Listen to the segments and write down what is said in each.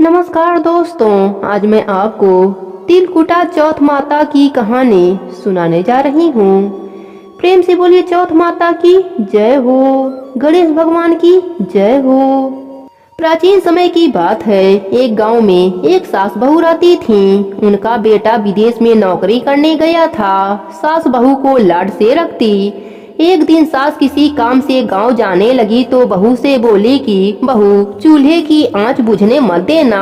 नमस्कार दोस्तों, आज मैं आपको तिलकुटा चौथ माता की कहानी सुनाने जा रही हूँ। प्रेम से बोलिए चौथ माता की जय हो, गणेश भगवान की जय हो। प्राचीन समय की बात है। एक गांव में एक सास बहू रहती थीं। उनका बेटा विदेश में नौकरी करने गया था। सास बहू को लाड से रखती। एक दिन सास किसी काम से गांव जाने लगी तो बहू से बोली कि बहू, चूल्हे की आंच बुझने मत देना।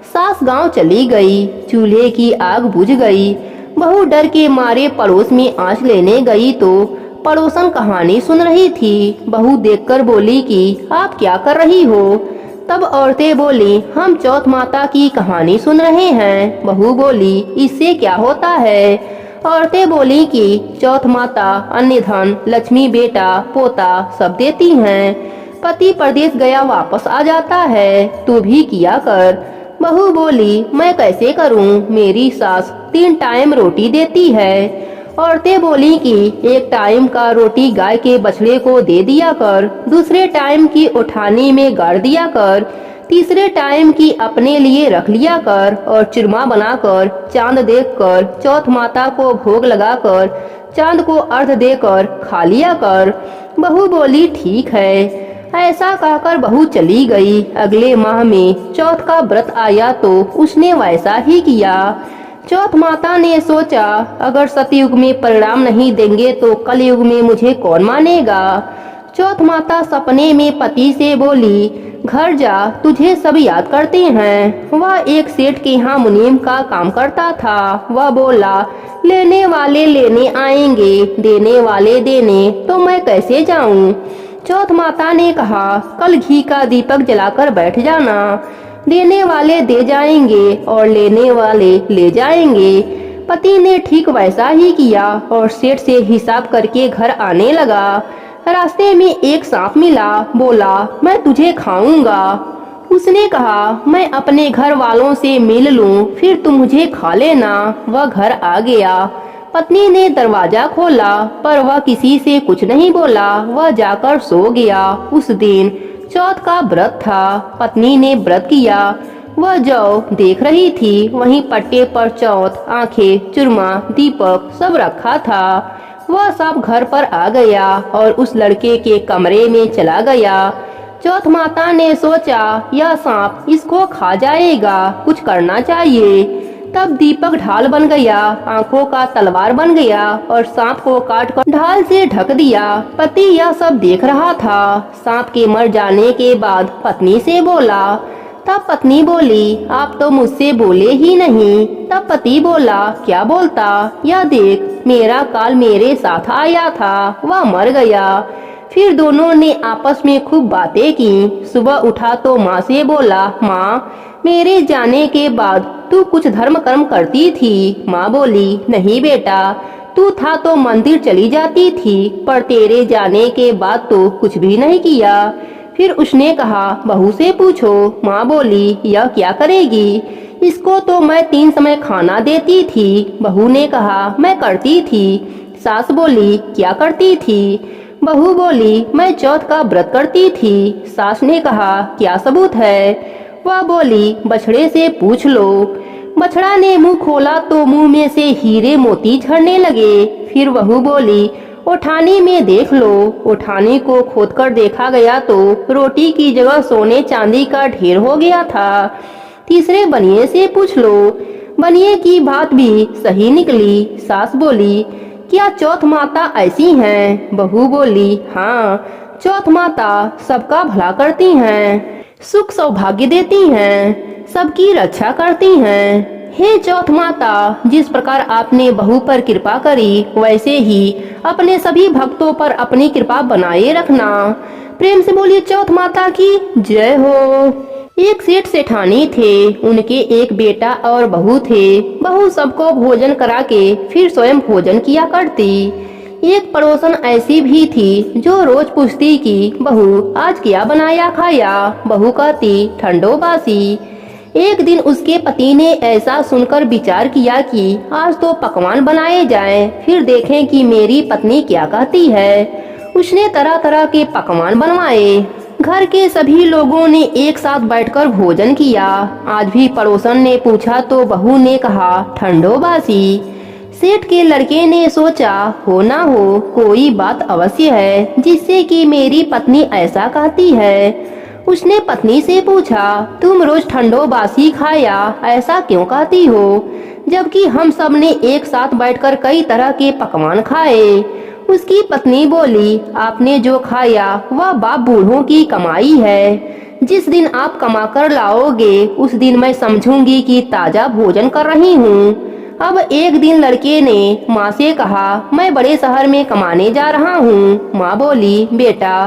सास गांव चली गई। चूल्हे की आग बुझ गई। बहू डर के मारे पड़ोस में आंच लेने गई तो पड़ोसन कहानी सुन रही थी। बहू देखकर बोली कि आप क्या कर रही हो। तब औरतें बोली, हम चौथ माता की कहानी सुन रहे हैं। बहू बोली, इससे क्या होता है। औरतें बोली कि चौथ माता अन्य धन, लक्ष्मी, बेटा, पोता सब देती हैं। पति परदेश गया वापस आ जाता है, तू भी किया कर। बहू बोली, मैं कैसे करूं, मेरी सास 3 टाइम रोटी देती है। औरतें बोली कि एक टाइम का रोटी गाय के बछड़े को दे दिया कर, दूसरे टाइम की उठानी में गाड़ दिया कर, तीसरे टाइम की अपने लिए रख लिया कर और चूरमा बनाकर चांद देखकर चौथ माता को भोग लगाकर चांद को अर्घ देकर खा लिया कर। बहू बोली, ठीक है। ऐसा कहकर बहू चली गई। अगले माह में चौथ का व्रत आया तो उसने वैसा ही किया। चौथ माता ने सोचा, अगर सतयुग में परिणाम नहीं देंगे तो कलयुग में मुझे कौन मानेगा। चौथ माता सपने में पति से बोली, घर जा, तुझे सब याद करते हैं। वह एक सेठ के यहाँ मुनीम का काम करता था। वह बोला, लेने वाले लेने आएंगे, देने वाले देने, तो मैं कैसे जाऊं। चौथ माता ने कहा, कल घी का दीपक जलाकर बैठ जाना, देने वाले दे जाएंगे और लेने वाले ले जाएंगे। पति ने ठीक वैसा ही किया और सेठ से हिसाब करके घर आने लगा। रास्ते में एक सांप मिला। बोला, मैं तुझे खाऊंगा। उसने कहा, मैं अपने घर वालों से मिल लूं, फिर तुम मुझे खा लेना। वह घर आ गया। पत्नी ने दरवाजा खोला पर वह किसी से कुछ नहीं बोला। वह जाकर सो गया। उस दिन चौथ का व्रत था। पत्नी ने व्रत किया। वह जौ देख रही थी। वहीं पट्टे पर चौथ, आंखें, चूरमा, दीपक सब रखा था। वह सब घर पर आ गया और उस लड़के के कमरे में चला गया। चौथ माता ने सोचा, यह सांप इसको खा जाएगा, कुछ करना चाहिए। तब दीपक ढाल बन गया, आंखों का तलवार बन गया और सांप को काट कर ढाल से ढक दिया। पति यह सब देख रहा था। सांप के मर जाने के बाद पत्नी से बोला। तब पत्नी बोली, आप तो मुझसे बोले ही नहीं। तब पति बोला, क्या बोलता, यह देख, मेरा काल मेरे साथ आया था, वह मर गया। फिर दोनों ने आपस में खूब बातें की। सुबह उठा तो माँ से बोला, माँ, मेरे जाने के बाद तू कुछ धर्म कर्म करती थी। माँ बोली, नहीं बेटा, तू था तो मंदिर चली जाती थी, पर तेरे जाने के बाद तो कुछ भी नहीं किया। फिर उसने कहा, बहू से पूछो। माँ बोली, यह क्या करेगी, इसको तो मैं 3 समय खाना देती थी। बहू ने कहा, मैं करती थी। सास बोली, क्या करती थी। बहू बोली, मैं चौथ का व्रत करती थी। सास ने कहा, क्या सबूत है। वह बोली, बछड़े से पूछ लो। बछड़ा ने मुंह खोला तो मुंह में से हीरे मोती झड़ने लगे। फिर बहू बोली, उठानी में देख लो। उठानी को खोदकर देखा गया तो रोटी की जगह सोने चांदी का ढेर हो गया था। तीसरे बनिए से पूछ लो। बनिए की बात भी सही निकली। सास बोली, क्या चौथ माता ऐसी हैं। बहू बोली, हाँ, चौथ माता सबका भला करती हैं, सुख सौभाग्य देती हैं, सबकी रक्षा करती हैं। हे चौथ माता, जिस प्रकार आपने बहू पर कृपा करी, वैसे ही अपने सभी भक्तों पर अपनी कृपा बनाए रखना। प्रेम से बोलिए चौथ माता की जय हो। एक सेठ सेठानी थे। उनके एक बेटा और बहू थे। बहू सबको भोजन करा के फिर स्वयं भोजन किया करती। एक पड़ोसन ऐसी भी थी जो रोज पूछती कि बहू, आज क्या बनाया खाया। बहू कहती, ठंडो बासी। एक दिन उसके पति ने ऐसा सुनकर विचार किया कि आज तो पकवान बनाए जाएं, फिर देखें कि मेरी पत्नी क्या कहती है। उसने तरह तरह के पकवान बनवाए। घर के सभी लोगों ने एक साथ बैठकर भोजन किया। आज भी पड़ोसन ने पूछा तो बहू ने कहा ठंडो बासी। सेठ के लड़के ने सोचा हो ना हो कोई बात अवश्य है जिससे कि मेरी पत्नी ऐसा कहती है। उसने पत्नी से पूछा तुम रोज ठंडो बासी खाया ऐसा क्यों कहती हो, जबकि हम सब ने एक साथ बैठकर कई तरह के पकवान खाए। उसकी पत्नी बोली आपने जो खाया वह बाप बूढ़ों की कमाई है। जिस दिन आप कमा कर लाओगे उस दिन मैं समझूंगी कि ताजा भोजन कर रही हूँ। अब एक दिन लड़के ने माँ से कहा मैं बड़े शहर में कमाने जा रहा हूँ। माँ बोली बेटा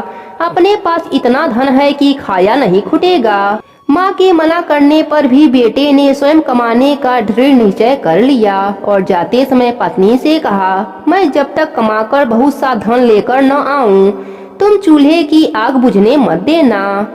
अपने पास इतना धन है कि खाया नहीं खुटेगा। माँ के मना करने पर भी बेटे ने स्वयं कमाने का दृढ़ निश्चय कर लिया और जाते समय पत्नी से कहा मैं जब तक कमाकर बहुत सा धन लेकर न आऊं तुम चूल्हे की आग बुझने मत देना।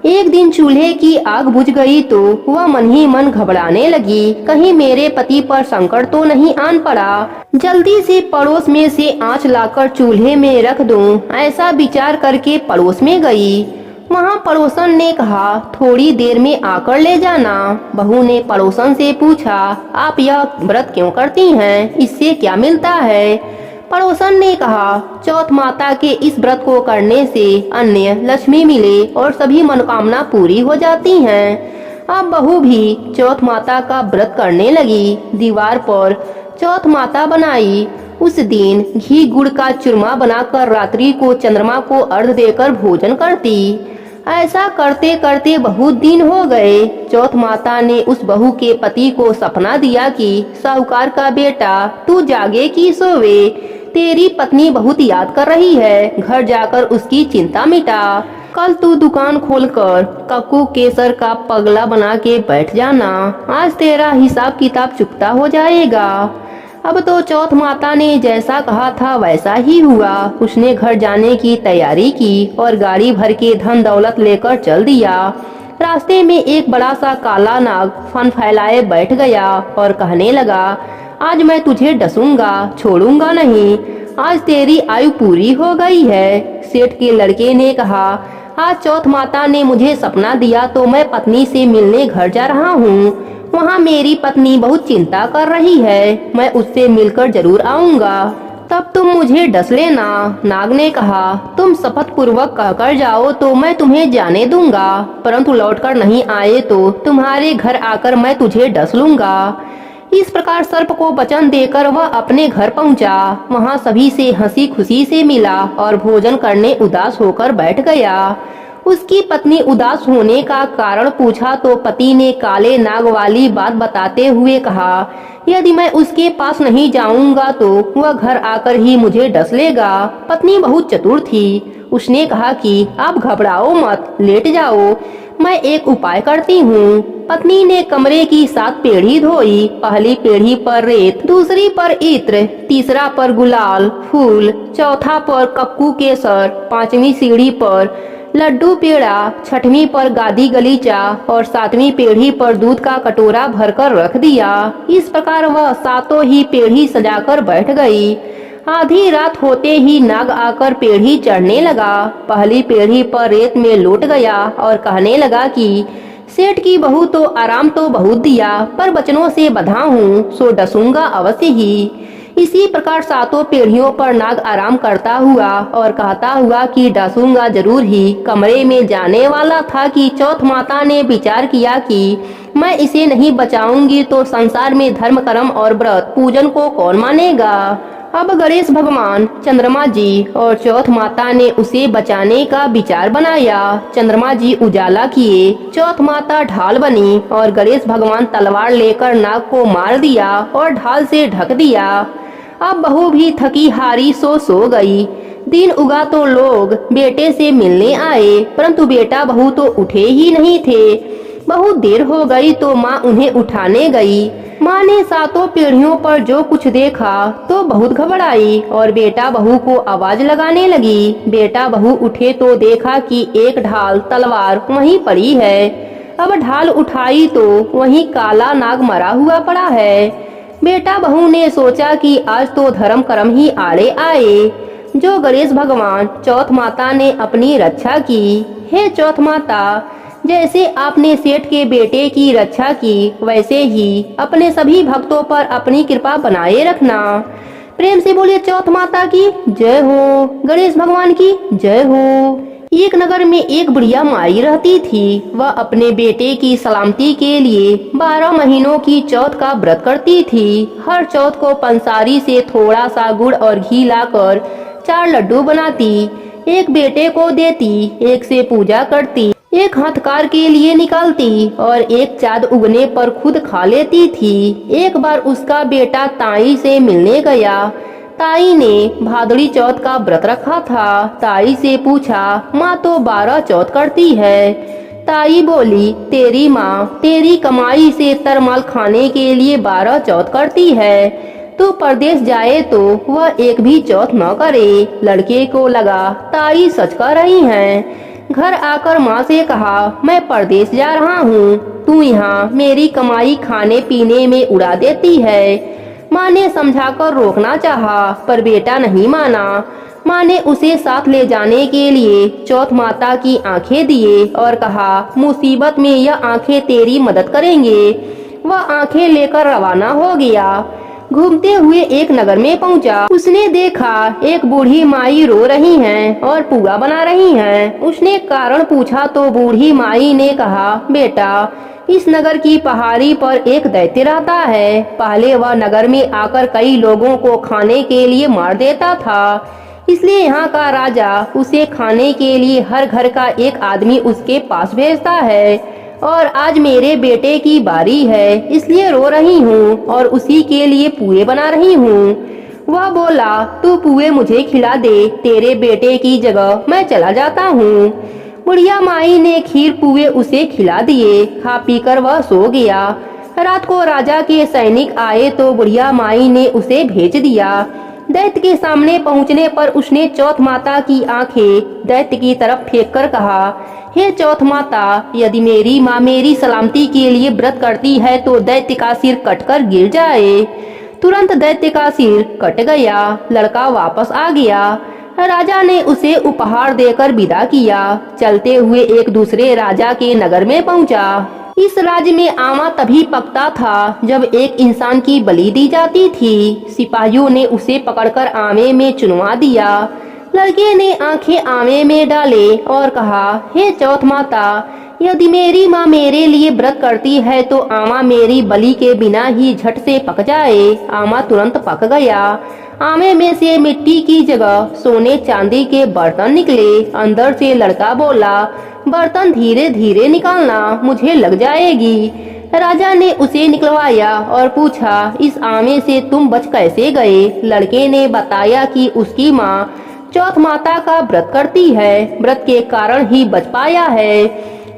एक दिन चूल्हे की आग बुझ गई तो वह मन ही मन घबराने लगी, कहीं मेरे पति पर संकट तो नहीं आन पड़ा। जल्दी से पड़ोस में से आंच लाकर चूल्हे में रख दूं, ऐसा विचार करके पड़ोस में गई। वहाँ पड़ोसन ने कहा थोड़ी देर में आकर ले जाना। बहू ने पड़ोसन से पूछा आप यह व्रत क्यों करती हैं, इससे क्या मिलता है। पड़ोसन ने कहा चौथ माता के इस व्रत को करने से अन्य लक्ष्मी मिले और सभी मनोकामना पूरी हो जाती हैं। अब बहू भी चौथ माता का व्रत करने लगी। दीवार पर चौथ माता बनाई। उस दिन घी गुड़ का चूरमा बनाकर रात्रि को चंद्रमा को अर्घ देकर भोजन करती। ऐसा करते करते बहुत दिन हो गए। चौथ माता ने उस बहू के पति को सपना दिया कि साहूकार का बेटा तू जागे कि सोवे, तेरी पत्नी बहुत याद कर रही है, घर जाकर उसकी चिंता मिटा। कल तू दुकान खोलकर कक्कू केसर का पगला बना के बैठ जाना, आज तेरा हिसाब किताब चुकता हो जाएगा। अब तो चौथ माता ने जैसा कहा था वैसा ही हुआ। उसने घर जाने की तैयारी की और गाड़ी भर के धन दौलत लेकर चल दिया। रास्ते में एक बड़ा सा काला नाग फन फैलाए बैठ गया और कहने लगा आज मैं तुझे डसूंगा, छोड़ूंगा नहीं, आज तेरी आयु पूरी हो गई है। सेठ के लड़के ने कहा आज चौथ माता ने मुझे सपना दिया तो मैं पत्नी से मिलने घर जा रहा हूँ। वहाँ मेरी पत्नी बहुत चिंता कर रही है, मैं उससे मिलकर जरूर आऊँगा, तब तुम मुझे डस लेना। नाग ने कहा तुम शपथ पूर्वक कहकर जाओ तो मैं तुम्हें जाने दूंगा, परंतु लौटकर नहीं आए तो तुम्हारे घर आकर मैं तुझे डस लूंगा। इस प्रकार सर्प को वचन देकर वह अपने घर पहुंचा। वहाँ सभी से हंसी खुशी से मिला और भोजन करने उदास होकर बैठ गया। उसकी पत्नी उदास होने का कारण पूछा तो पति ने काले नाग वाली बात बताते हुए कहा यदि मैं उसके पास नहीं जाऊंगा तो वह घर आकर ही मुझे डस लेगा। पत्नी बहुत चतुर थी। उसने कहा कि आप घबराओ मत, लेट जाओ, मैं एक उपाय करती हूँ। पत्नी ने कमरे की 7 पेढ़ी धोई। पहली पेढ़ी पर रेत, दूसरी पर इत्र, तीसरा पर गुलाल फूल, चौथा पर कक्कू केसर, 5वीं सीढ़ी पर लड्डू पेड़ा, 6वीं पर गादी गलीचा और 7वीं पेढ़ी पर दूध का कटोरा भरकर रख दिया। इस प्रकार वह 7 ही पेढ़ी सजाकर बैठ गई। आधी रात होते ही नाग आकर पेढ़ी चढ़ने लगा। पहली पेढ़ी पर रेत में लौट गया और कहने लगा कि सेठ की बहू तो आराम तो बहुत दिया, पर बचनों से बंधा हूँ सो डसूंगा अवश्य ही। इसी प्रकार 7 पेढ़ियों पर नाग आराम करता हुआ और कहता हुआ कि डसूंगा जरूर ही कमरे में जाने वाला था कि चौथ माता ने विचार किया कि मैं इसे नहीं बचाऊंगी तो संसार में धर्म कर्म और व्रत पूजन को कौन मानेगा। अब गणेश भगवान, चंद्रमा जी और चौथ माता ने उसे बचाने का विचार बनाया। चंद्रमा जी उजाला किए, चौथ माता ढाल बनी और गणेश भगवान तलवार लेकर नाग को मार दिया और ढाल से ढक दिया। अब बहू भी थकी हारी सो गई। दिन उगा तो लोग बेटे से मिलने आए, परंतु बेटा बहू तो उठे ही नहीं थे। बहुत देर हो गई तो माँ उन्हें उठाने गई। माँ ने 7 पीढ़ियों पर जो कुछ देखा तो बहुत घबराई और बेटा बहू को आवाज लगाने लगी। बेटा बहू उठे तो देखा कि एक ढाल तलवार वहीं पड़ी है। अब ढाल उठाई तो वहीं काला नाग मरा हुआ पड़ा है। बेटा बहू ने सोचा कि आज तो धर्म कर्म ही आड़े आए। जो गणेश भगवान चौथ माता ने अपनी रक्षा की। हे चौथ माता, जैसे आपने सेठ के बेटे की रक्षा की वैसे ही अपने सभी भक्तों पर अपनी कृपा बनाए रखना। प्रेम से बोलिए चौथ माता की जय हो, गणेश भगवान की जय हो। एक नगर में एक बुढ़िया माई रहती थी। वह अपने बेटे की सलामती के लिए 12 महीनों की चौथ का व्रत करती थी। हर चौथ को पंसारी से थोड़ा सा गुड़ और घी लाकर 4 लड्डू बनाती, एक बेटे को देती, एक से पूजा करती, एक हथकार के लिए निकालती और एक चाँद उगने पर खुद खा लेती थी। एक बार उसका बेटा ताई से मिलने गया। ताई ने भादुड़ी चौथ का व्रत रखा था। ताई से पूछा, माँ तो 12 चौथ करती है। ताई बोली, तेरी माँ तेरी कमाई से तरमाल खाने के लिए 12 चौथ करती है। तू परदेश जाए तो वह एक भी चौथ न करे। लड़के को लगा ताई सच कह रही हैं। घर आकर माँ से कहा, मैं परदेश जा रहा हूँ, तू यहाँ मेरी कमाई खाने पीने में उड़ा देती है। माँ ने समझाकर रोकना चाहा, पर बेटा नहीं माना। माँ ने उसे साथ ले जाने के लिए चौथ माता की आंखें दिए और कहा, मुसीबत में यह आंखें तेरी मदद करेंगे। वह आंखें लेकर रवाना हो गया। घूमते हुए एक नगर में पहुंचा। उसने देखा एक बूढ़ी माई रो रही हैं और पुआ बना रही हैं। उसने कारण पूछा तो बूढ़ी माई ने कहा, बेटा इस नगर की पहाड़ी पर एक दैत्य रहता है। पहले वह नगर में आकर कई लोगों को खाने के लिए मार देता था, इसलिए यहाँ का राजा उसे खाने के लिए हर घर का एक आदमी उसके पास भेजता है। और आज मेरे बेटे की बारी है, इसलिए रो रही हूँ और उसी के लिए पुए बना रही हूँ। वह बोला, तू पुए मुझे खिला दे, तेरे बेटे की जगह मैं चला जाता हूँ। बुढ़िया माई ने खीर पुए उसे खिला दिए। खा पीकर वह सो गया। रात को राजा के सैनिक आए तो बुढ़िया माई ने उसे भेज दिया। दैत्य के सामने पहुंचने पर उसने चौथ माता की आंखें दैत्य की तरफ फेंक कर कहा, हे चौथ माता, यदि मेरी माँ मेरी सलामती के लिए व्रत करती है तो दैत्य का सिर कटकर गिर जाए। तुरंत दैत्य का सिर कट गया। लड़का वापस आ गया। राजा ने उसे उपहार देकर विदा किया। चलते हुए एक दूसरे राजा के नगर में पहुंचा। इस राज्य में आमा तभी पकता था जब एक इंसान की बलि दी जाती थी। सिपाहियों ने उसे पकड़कर आमे में चुनवा दिया। लड़के ने आंखें आमे में डाले और कहा, हे चौथ माता, यदि मेरी माँ मेरे लिए व्रत करती है तो आमा मेरी बलि के बिना ही झट से पक जाए। आमा तुरंत पक गया। आमे में से मिट्टी की जगह सोने चांदी के बर्तन निकले। अंदर से लड़का बोला, बर्तन धीरे धीरे निकालना, मुझे लग जाएगी। राजा ने उसे निकलवाया और पूछा, इस आमे से तुम बच कैसे गए? लड़के ने बताया कि उसकी माँ चौथ माता का व्रत करती है, व्रत के कारण ही बच पाया है।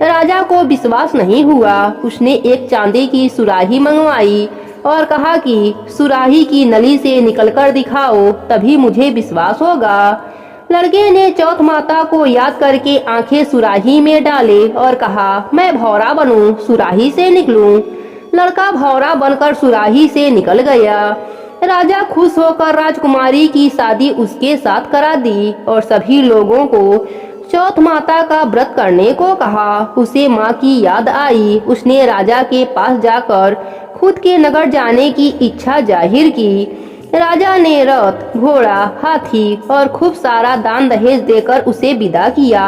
राजा को विश्वास नहीं हुआ। उसने एक चांदी की सुराही मंगवाई और कहा कि सुराही की नली से निकलकर दिखाओ, तभी मुझे विश्वास होगा। लड़के ने चौथ माता को याद करके आंखें सुराही में डाले और कहा, मैं भौरा बनूं, सुराही से निकलूं। लड़का भौरा बनकर सुराही से निकल गया। राजा खुश होकर राजकुमारी की शादी उसके साथ करा दी और सभी लोगों को चौथ माता का व्रत करने को कहा। उसे माँ की याद आई। उसने राजा के पास जाकर खुद के नगर जाने की इच्छा जाहिर की। राजा ने रथ, घोड़ा, हाथी और खूब सारा दान दहेज देकर उसे विदा किया।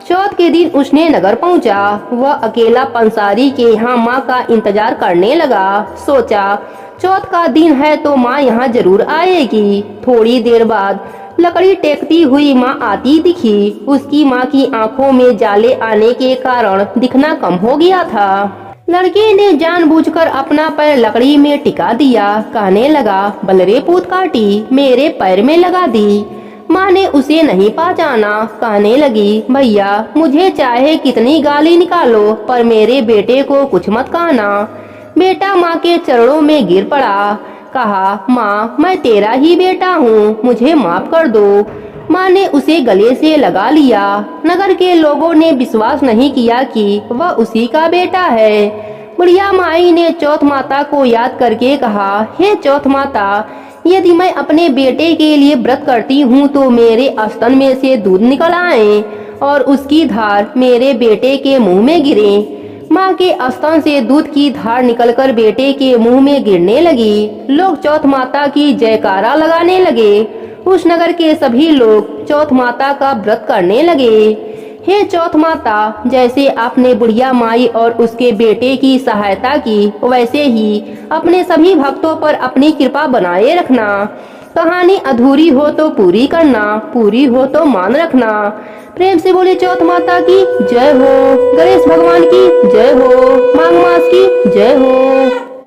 चौथ के दिन उसने नगर पहुंचा। वह अकेला पंसारी के यहाँ माँ का इंतजार करने लगा। सोचा, चौथ का दिन है तो माँ यहाँ जरूर आएगी। थोड़ी देर बाद लकड़ी टेकती हुई माँ आती दिखी। उसकी माँ की आंखों में जाले आने के कारण दिखना कम हो गया था। लड़के ने जानबूझकर अपना पैर लकड़ी में टिका दिया। कहने लगा, बलरे पूत काटी, मेरे पैर में लगा दी। माँ ने उसे नहीं पहचाना। कहने लगी, भैया मुझे चाहे कितनी गाली निकालो पर मेरे बेटे को कुछ मत कहना। बेटा माँ के चरणों में गिर पड़ा। कहा, माँ मैं तेरा ही बेटा हूँ, मुझे माफ कर दो। माँ ने उसे गले से लगा लिया। नगर के लोगों ने विश्वास नहीं किया कि वह उसी का बेटा है। बुढ़िया माई ने चौथ माता को याद करके कहा, हे चौथ माता, यदि मैं अपने बेटे के लिए व्रत करती हूँ तो मेरे स्तन में से दूध निकल आए और उसकी धार मेरे बेटे के मुंह में गिरे। माँ के स्तन से दूध की धार निकलकर बेटे के मुंह में गिरने लगी। लोग चौथ माता की जयकारा लगाने लगे। उस नगर के सभी लोग चौथ माता का व्रत करने लगे। हे चौथ माता, जैसे आपने बुढ़िया माई और उसके बेटे की सहायता की, वैसे ही अपने सभी भक्तों पर अपनी कृपा बनाए रखना। कहानी अधूरी हो तो पूरी करना, पूरी हो तो मान रखना। प्रेम से बोले चौथ माता की जय हो, गणेश भगवान की जय हो, माघ मास की जय हो।